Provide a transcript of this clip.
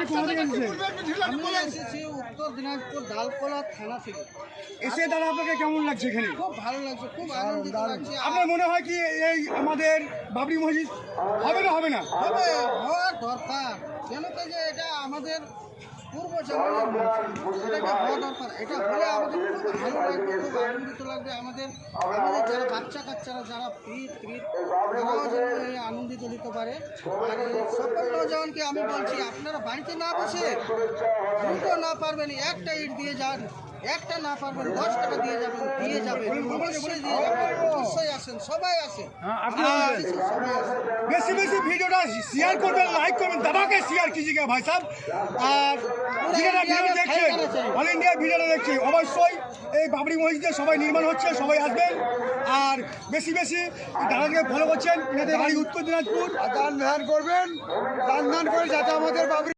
আপনি কোথা থেকে এসেছেন? আমি এসেছি উত্তর দিনাজপুর দালকোলা থানা থেকে। এসে দাদা আপনাকে কেমন লাগছে এখানে? খুব ভালো লাগছে, খুব আনন্দিত লাগছে। আপনার মনে হয় কি এই আমাদের বাবরি মসজিদ হবে না হবে না? তবে হওয়ার দরকার, কেন কি যে এটা আমাদের পূর্ব জমানার মসজিদ, এটাকে হওয়া দরকার। এটা হলে আমাদের খুব ভালো লাগবে, খুব আনন্দিত লাগবে। আমাদের যারা বাচ্চা কাচ্চারা যারা পিঠ তারাও যেন এই আনন্দিত নিতে পারে। আর এই সকল নৌজওয়ানকে আমি বলছি, আপনারা বাড়িতে না বসে দুটো না পারবেন একটা ইট দিয়ে যান, একটা না পারবেন 10 টাকা দিয়ে যাবেন, অবশ্যই দিয়ে যাবেন। অবশ্যই আসেন, সবাই আসেন, সবাই আসেন। বেশি বেশি ভিডিওটা শেয়ার করবেন, লাইক করবেন, দবাকে শেয়ার कीजिएगा भाई साहब। আর যারা ভিডিও দেখছে, অল ইন্ডিয়া ভিডিওটা দেখছে, অবশ্যই এই বাবরি মসজিদে সবাই নির্মাণ হচ্ছে, সবাই আসবেন। আর বেশি বেশি দাদাকে ফলো করছেন, এনাদের বাড়ি উত্তর দিনাজপুর। দান ধ্যান করবেন, দান ধ্যান করে যাতে আমাদের বাবরি